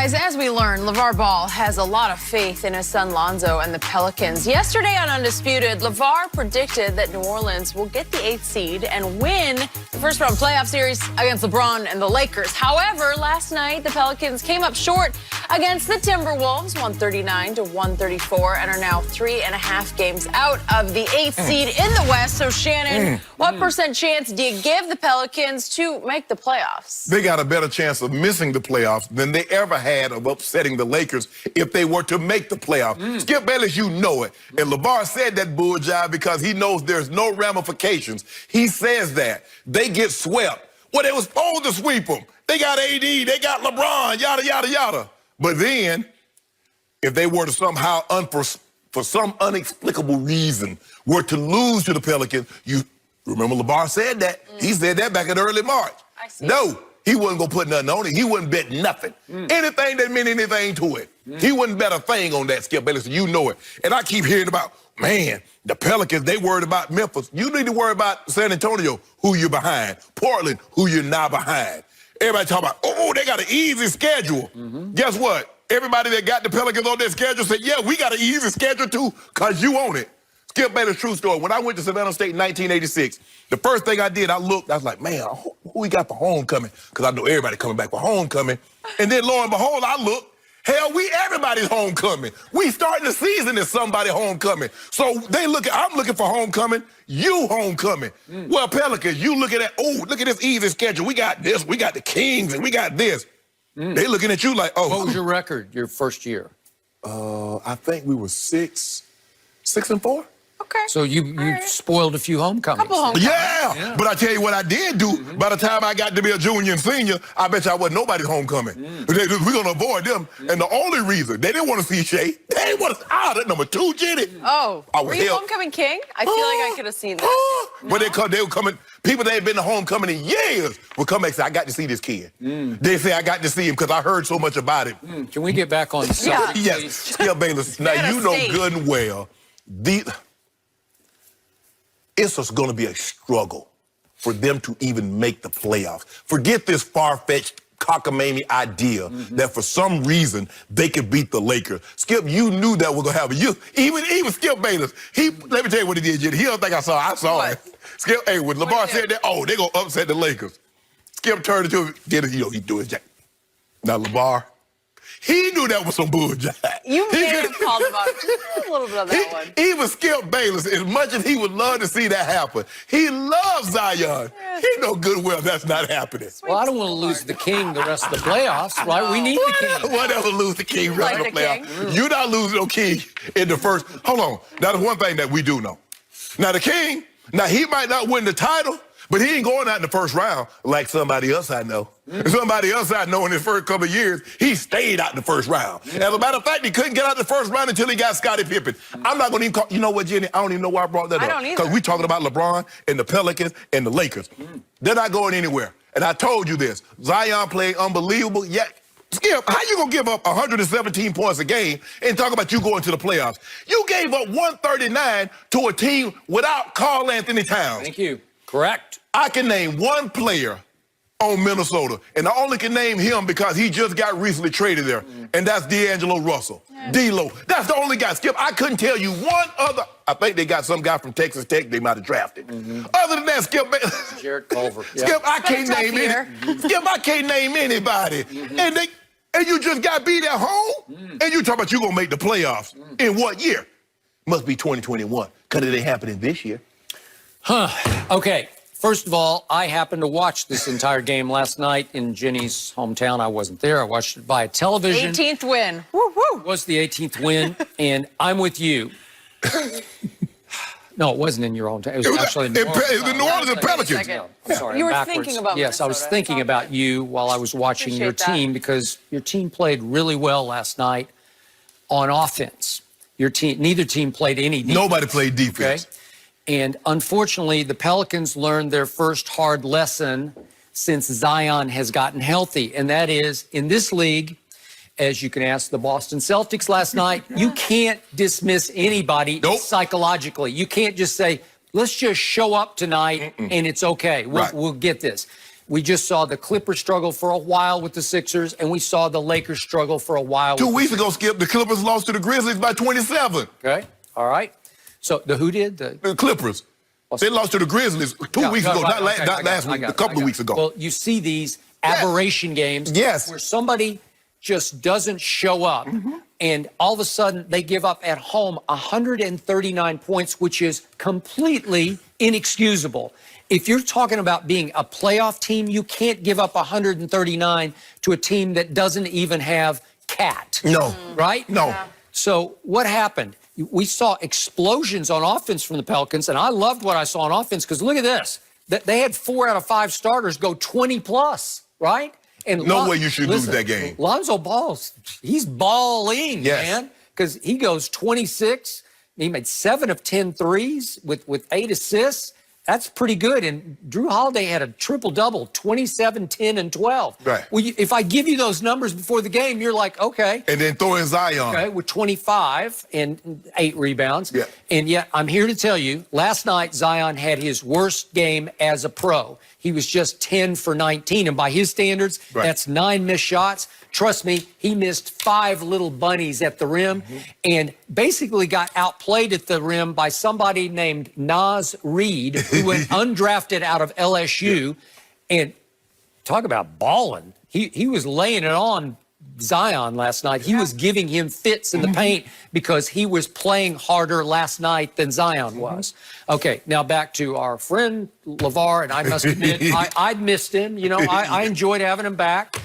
Guys, as we learn, LaVar Ball has a lot of faith in his son Lonzo and the Pelicans. Yesterday on Undisputed, LaVar predicted that New Orleans will get the 8th seed and win the first-round playoff series against LeBron and the Lakers. However, last night, the Pelicans came up short against the Timberwolves, 139-134, and are now 3.5 games out of the 8th seed in the West. So, Shannon, what percent chance do you give the Pelicans to make the playoffs? They got a better chance of missing the playoffs than they ever had of upsetting the Lakers if they were to make the playoffs. Skip Bayless, you know it. And LaVar said that bull jive because he knows there's no ramifications. He says that. They get swept. Well, they were supposed to sweep them. They got AD, they got LeBron, yada, yada, yada. But then, if they were to somehow, for some inexplicable reason, were to lose to the Pelicans, you remember LaVar said that. He said that back in early March. I see. No. He wasn't going to put nothing on it. He wouldn't bet nothing. Anything that meant anything to it. He wouldn't bet a thing on that, Skip Bayless. You know it. And I keep hearing about, man, the Pelicans, they worried about Memphis. You need to worry about San Antonio, who you're behind. Portland, who you're not behind. Everybody talking about, oh, they got an easy schedule. Guess what? Everybody that got the Pelicans on their schedule said, yeah, we got an easy schedule too, because you own it. Skip Bayless, true story. When I went to Savannah State in 1986, the first thing I did, I looked, I was like, man, who we got for homecoming? Because I know everybody coming back for homecoming. And then lo and behold, I looked, hell, everybody's homecoming. We starting the season as somebody homecoming. So I'm looking for homecoming, you homecoming. Well, Pelicans, you looking at, oh, look at this easy schedule. We got this, we got the Kings, and we got this. They looking at you like, oh. What was your record your first year? I think we were 6-4. Okay. So you spoiled a few homecomings. Couple homecomings. Yeah, but I tell you what I did do. By the time I got to be a junior and senior, I bet you I wasn't nobody's homecoming. We're going to avoid them. And the only reason, they didn't want to see Shay. They didn't want to, that number 2, Jenny. Oh, were you homecoming king? I feel like I could have seen that. But they were coming, people that had been to homecoming in years would come back and say, I got to see this kid. They say, I got to see him because I heard so much about him. Can we get back on the subject? Yes, Skip Bayless. Now, you know good and well, it's going to be a struggle for them to even make the playoffs. Forget this far-fetched cockamamie idea that for some reason they could beat the Lakers. Skip, you knew that was going to happen. Even Skip Bayless, let me tell you what he did, Jenny. He don't think I saw it. Skip, hey, when LaVar said that, oh, they're going to upset the Lakers. Skip turned to him, he do his jack. Now, LaVar, he knew that was some bullshit. You may have called him out just a little bit on that one. Even Skip Bayless, as much as he would love to see that happen, he loves Zion. He know good well that's not happening. Well, I don't want to lose the king the rest of the playoffs, right? We need the king. Whatever, lose the king the rest of the playoffs. You're not losing no king in the first. Hold on. Now, there's one thing that we do know. Now, the king, he might not win the title, but he ain't going out in the first round like somebody else I know. Somebody else I know in his first couple of years, he stayed out in the first round. As a matter of fact, he couldn't get out in the first round until he got Scottie Pippen. I'm not going to even call, you know what, Jenny? I don't even know why I brought that up. I don't either. Because we talking about LeBron and the Pelicans and the Lakers. They're not going anywhere. And I told you this. Zion played unbelievable, yet Skip, how you going to give up 117 points a game and talk about you going to the playoffs? You gave up 139 to a team without Karl Anthony Towns. Thank you. Correct. I can name one player on Minnesota, and I only can name him because he just got recently traded there, and that's D'Angelo Russell. D-Lo. That's the only guy. Skip, I couldn't tell you one other. I think they got some guy from Texas Tech they might have drafted. Other than that, Skip, Jared Culver. Skip, I can't name any. Skip, I can't name anybody. And you just got beat at home, and you talking about you gonna make the playoffs in what year? Must be 2021, because it ain't happening this year. Okay. First of all, I happened to watch this entire game last night in Jenny's hometown. I wasn't there. I watched it via television. 18th win. Woo-hoo. It was the 18th win, and I'm with you. No, it wasn't in your hometown. It was actually in New Orleans. It was the New Orleans and Pelicans. I'm sorry, You I'm were backwards. thinking about Yes, I was Minnesota. thinking about you while I was watching your team because your team played really well last night on offense. Your team, neither team played any defense. Nobody played defense. Okay? And unfortunately, the Pelicans learned their first hard lesson since Zion has gotten healthy. And that is, in this league, as you can ask the Boston Celtics last night, you can't dismiss anybody psychologically. You can't just say, let's just show up tonight and it's okay. We'll get this. We just saw the Clippers struggle for a while with the Sixers, and we saw the Lakers struggle for a while. 2 weeks ago, Skip, the Clippers lost to the Grizzlies by 27. Okay, all right. So who did? The Clippers. They lost to the Grizzlies 2 weeks ago, not last week, a couple of weeks ago. Well, you see these aberration games where somebody just doesn't show up, and all of a sudden they give up at home 139 points, which is completely inexcusable. If you're talking about being a playoff team, you can't give up 139 to a team that doesn't even have Cat. No. Right? No. Yeah. So what happened? We saw explosions on offense from the Pelicans, and I loved what I saw on offense because look at this. They had 4 out of 5 starters go 20+, right? And No way you should lose that game. Lonzo Ball's, he's balling, man, because he goes 26. He made 7 of 10 threes with 8 assists. That's pretty good. And Drew Holiday had a triple-double, 27, 10, and 12. Right. Well, if I give you those numbers before the game, you're like, okay. And then throw in Zion. Okay, with 25 and 8 rebounds. Yeah. And yet, I'm here to tell you, last night, Zion had his worst game as a pro. He was just 10 for 19. And by his standards, that's 9 missed shots. Trust me, he missed 5 little bunnies at the rim and basically got outplayed at the rim by somebody named Naz Reid, who went undrafted out of LSU. And talk about balling. He was laying it on Zion last night. He was giving him fits in the paint because he was playing harder last night than Zion was. Okay, now back to our friend LaVar, and I must admit, I missed him. You know, I enjoyed having him back.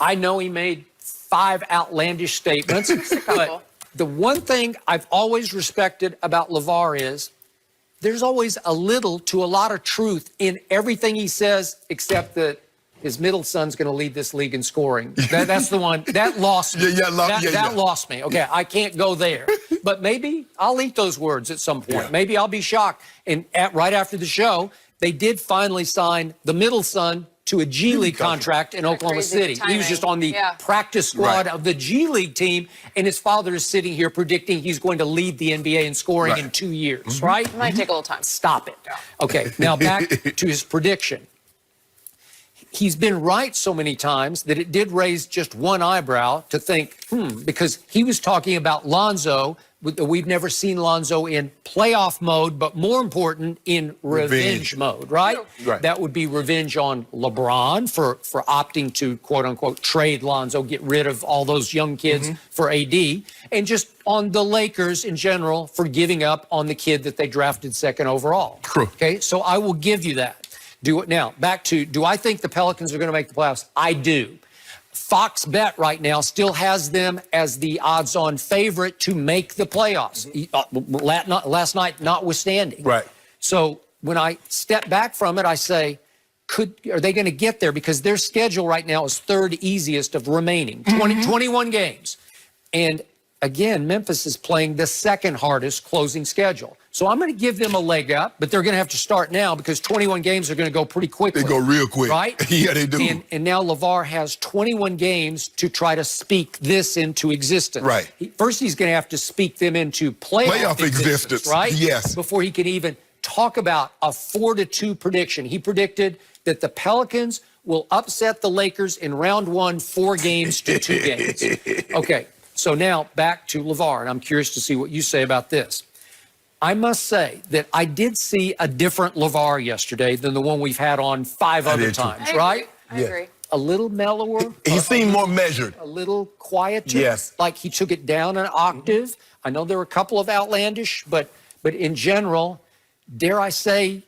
I know he made 5 outlandish statements, but the one thing I've always respected about LaVar is there's always a little to a lot of truth in everything he says, except that his middle son's going to lead this league in scoring. That's the one. That lost me. That lost me. Okay, I can't go there. But maybe I'll eat those words at some point. Maybe I'll be shocked. And right after the show, they did finally sign the middle son to a G League contract in Oklahoma City. He was just on the practice squad of the G League team, and his father is sitting here predicting he's going to lead the NBA in scoring in 2 years, right? It might take a little time. Stop it. Okay, now back to his prediction. He's been right so many times that it did raise just one eyebrow to think, because he was talking about Lonzo. We've never seen Lonzo in playoff mode, but more important, in revenge mode, right? That would be revenge on LeBron for opting to, quote unquote, trade Lonzo, get rid of all those young kids for AD, and just on the Lakers in general for giving up on the kid that they drafted 2nd overall. Okay, so I will give you that. Now, back to, do I think the Pelicans are going to make the playoffs? I do. Fox Bet right now still has them as the odds-on favorite to make the playoffs, last night notwithstanding. So when I step back from it, I say, are they going to get there? Because their schedule right now is 3rd easiest of remaining, 21 games. And again, Memphis is playing the 2nd hardest closing schedule. So I'm going to give them a leg up, but they're going to have to start now because 21 games are going to go pretty quickly. They go real quick. Right? Yeah, they do. And now LaVar has 21 games to try to speak this into existence. First, he's going to have to speak them into playoff existence, right? Yes. Before he can even talk about a 4-2 prediction. He predicted that the Pelicans will upset the Lakers in round 1, 4 games to 2 games. Okay, so now back to LaVar, and I'm curious to see what you say about this. I must say that I did see a different LaVar yesterday than the one we've had on 5 other times, right? I agree. A little mellower. He seemed more measured. A little quieter. Yes. Like he took it down an octave. I know there were a couple of outlandish, but in general, dare I say,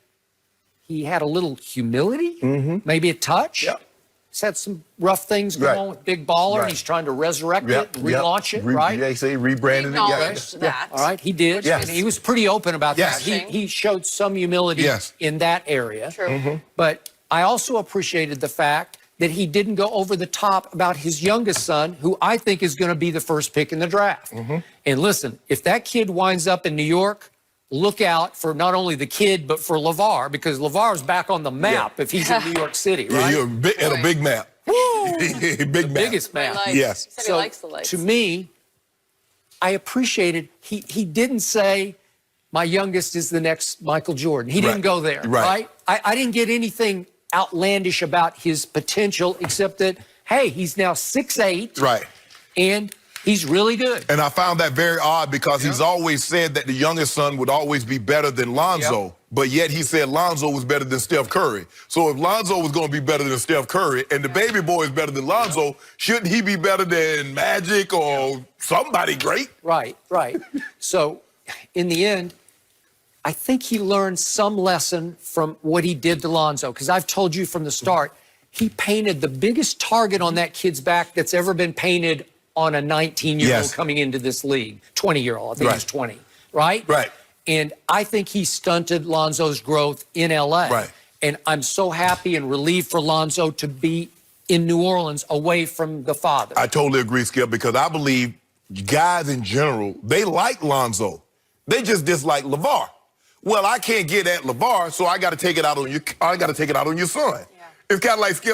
he had a little humility, maybe a touch. He's had some rough things going on with Big Baller. And he's trying to resurrect it, and relaunch it, right? They say rebranded it. That. All right, he did. And he was pretty open about that. He showed some humility in that area. But I also appreciated the fact that he didn't go over the top about his youngest son, who I think is going to be the first pick in the draft. And listen, if that kid winds up in New York, look out for not only the kid, but for LaVar, because LaVar's back on the map if he's in New York City, right? Yeah, at a big map. Big map. Biggest map. Yes. He likes the lights. To me, I appreciated, he didn't say, my youngest is the next Michael Jordan. He didn't go there, right? I didn't get anything outlandish about his potential, except that, hey, he's now 6'8". Right. And he's really good. And I found that very odd because he's always said that the youngest son would always be better than Lonzo, but yet he said Lonzo was better than Steph Curry. So if Lonzo was going to be better than Steph Curry and the baby boy is better than Lonzo, shouldn't he be better than Magic or somebody great? Right, right. So in the end, I think he learned some lesson from what he did to Lonzo, because I've told you from the start, he painted the biggest target on that kid's back that's ever been painted on a 19-year-old coming into this league, 20-year-old, I think he's 20, right? Right. And I think he stunted Lonzo's growth in L.A. Right. And I'm so happy and relieved for Lonzo to be in New Orleans away from the father. I totally agree, Skip, because I believe guys in general, they like Lonzo. They just dislike LaVar. Well, I can't get at LaVar, so I got to take it out on you. I got to take it out on your son. Yeah. It's kind of like, Skip,